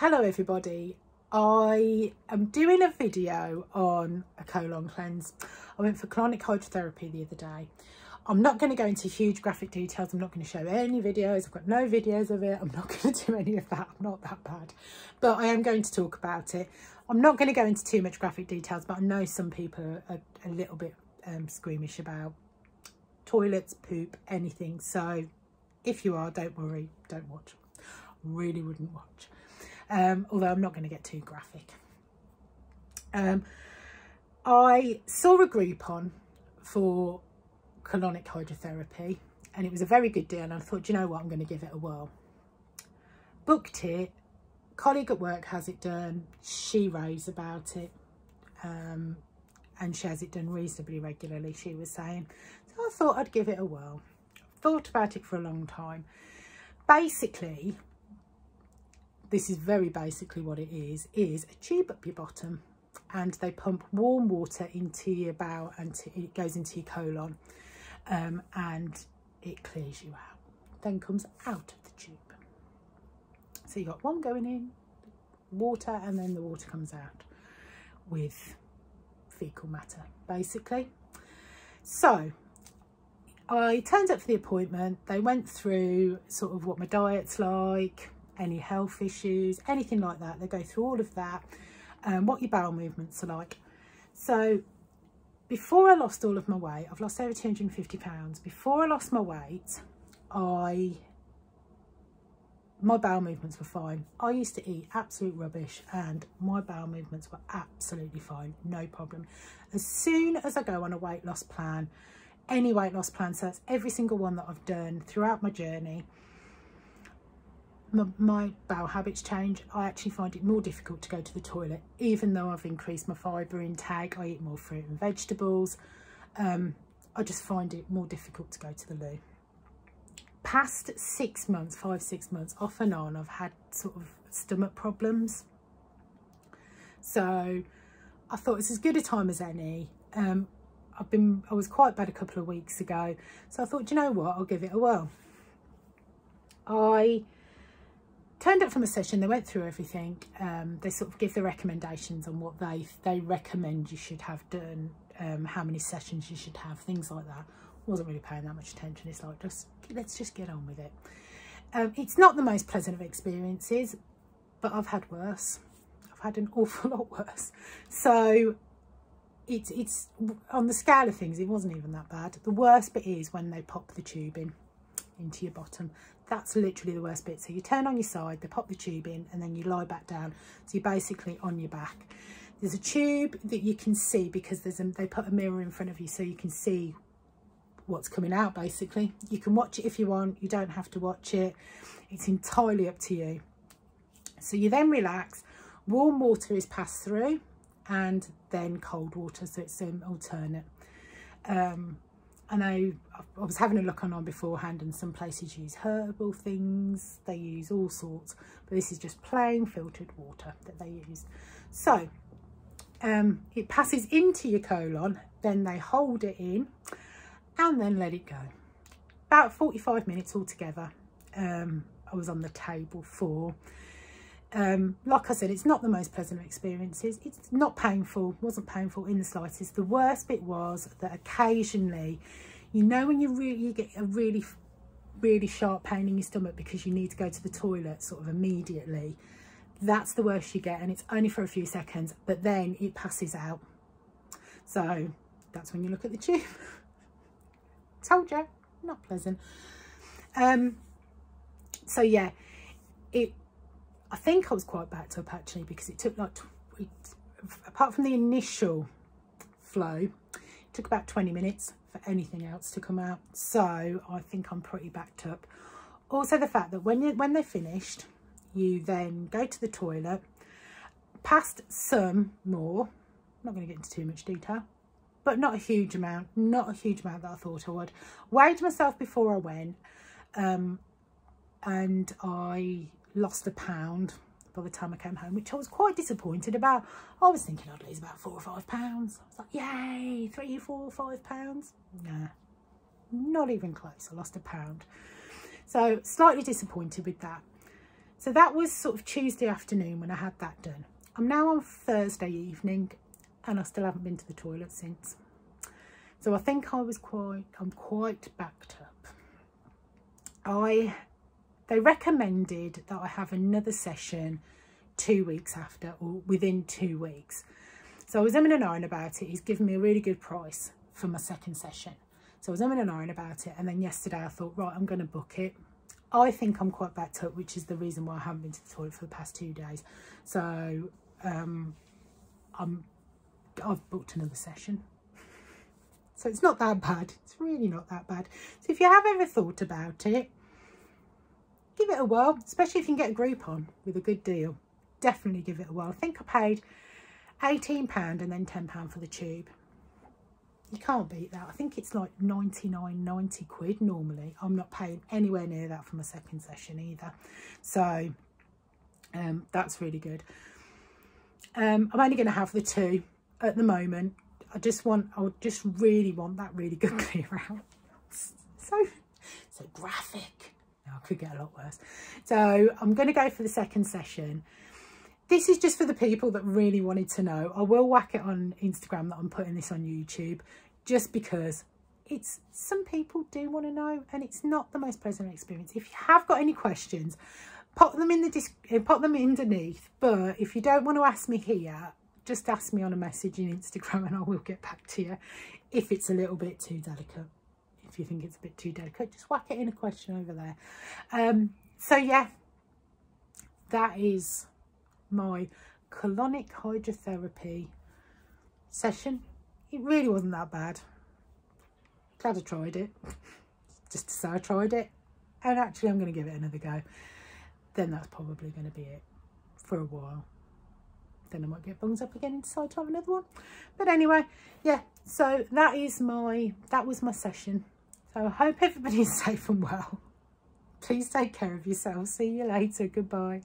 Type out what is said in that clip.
Hello everybody, I am doing a video on a colon cleanse. I went for colonic hydrotherapy the other day. I'm not going to go into huge graphic details. I'm not going to show any videos. I've got no videos of it. I'm not going to do any of that. I'm not that bad. But I am going to talk about it. I'm not going to go into too much graphic details, but I know some people are a little bit squeamish about toilets, poop, anything. So if you are, don't worry, don't watch. Really wouldn't watch. Although I'm not going to get too graphic. I saw a Groupon for colonic hydrotherapy and it was a very good deal, and I thought, you know what, I'm going to give it a whirl. Booked it. Colleague at work has it done. She raves about it, and she has it done reasonably regularly, she was saying. So I thought I'd give it a whirl. Thought about it for a long time. Basically, this is very basically what it is a tube up your bottom, and they pump warm water into your bowel and it goes into your colon, and it clears you out, then comes out of the tube. So you got one going in, water, and then the water comes out with fecal matter, basically. So I turned up for the appointment. They went through sort of what my diet's like, any health issues, anything like that. They go through all of that, what your bowel movements are like. So before I lost all of my weight, I've lost over 250 pounds. Before I lost my weight, my bowel movements were fine. I used to eat absolute rubbish and my bowel movements were absolutely fine, no problem. As soon as I go on a weight loss plan, any weight loss plan, so that's every single one that I've done throughout my journey, my bowel habits change. I actually find it more difficult to go to the toilet, even though I've increased my fibre intake. I eat more fruit and vegetables. I just find it more difficult to go to the loo. Past 6 months, 5-6 months, off and on, I've had sort of stomach problems. So I thought it's as good a time as any. I was quite bad a couple of weeks ago, so I thought, do you know what, I'll give it a whirl. I turned up from a session. They went through everything. They sort of give the recommendations on what they recommend you should have done, how many sessions you should have, things like that. Wasn't really paying that much attention. It's like, let's just get on with it. It's not the most pleasant of experiences, but I've had worse. I've had an awful lot worse. So it's on the scale of things, it wasn't even that bad. The worst bit is when they pop the tube into your bottom. That's literally the worst bit. So you turn on your side, they pop the tube in, and then you lie back down. So you're basically on your back. There's a tube that you can see because they put a mirror in front of you so you can see what's coming out, basically. You can watch it if you want. You don't have to watch it. It's entirely up to you. So you then relax. Warm water is passed through and then cold water. So it's an alternate. I know I was having a look on beforehand, and some places use herbal things. They use all sorts, but this is just plain filtered water that they use. So it passes into your colon, then they hold it in and then let it go. About 45 minutes altogether. I was on the table for. Like I said, it's not the most pleasant of experiences. It's not painful, wasn't painful in the slightest. The worst bit was that occasionally, you know, when you get a really sharp pain in your stomach because you need to go to the toilet sort of immediately. That's the worst you get, and it's only for a few seconds, but then it passes out. So that's when you look at the tube. Told you, not pleasant. So yeah, I think I was quite backed up actually, because it took like, apart from the initial flow, it took about 20 minutes for anything else to come out. So I think I'm pretty backed up. Also the fact that when they're finished, you then go to the toilet, past some more, I'm not going to get into too much detail, but not a huge amount that I thought I would. Weighed myself before I went, and I lost a pound by the time I came home, which I was quite disappointed about. I was thinking I'd lose about 4 or 5 pounds. I was like, yay, 3, 4, 5 pounds. Nah, not even close. I lost a pound. So slightly disappointed with that. So that was sort of Tuesday afternoon when I had that done. I'm now on Thursday evening and I still haven't been to the toilet since. So I think I'm quite backed up. They recommended that I have another session 2 weeks after, or within 2 weeks. So I was umming and ahhing about it. He's given me a really good price for my second session. So I was umming and ahhing about it. And then yesterday I thought, right, I'm going to book it. I think I'm quite backed up, which is the reason why I haven't been to the toilet for the past 2 days. So I've booked another session. So it's not that bad. It's really not that bad. So if you have ever thought about it, give it a whirl, especially if you can get a Groupon with a good deal. Definitely give it a whirl. I think I paid £18 and then £10 for the tube. You can't beat that. I think it's like 90 quid normally. I'm not paying anywhere near that for my second session either. So that's really good. I'm only going to have the 2 at the moment. I just really want that really good clear out. So graphic. No, I could get a lot worse. So I'm going to go for the second session. This is just for the people that really wanted to know. I will whack it on Instagram that I'm putting this on YouTube, just because some people do want to know, and it's not the most pleasant experience. If you have got any questions, pop them underneath. But if you don't want to ask me here, just ask me on a message in Instagram and I will get back to you if it's a little bit too delicate. If you think it's a bit too delicate, just whack it in a question over there. So yeah, that is my colonic hydrotherapy session. It really wasn't that bad. Glad I tried it, just to say I tried it. And actually I'm going to give it another go. Then that's probably going to be it for a while. Then I might get bungs up again and decide to have another one. But anyway, yeah, so that was my session. So I hope everybody's safe and well. Please take care of yourselves. See you later. Goodbye.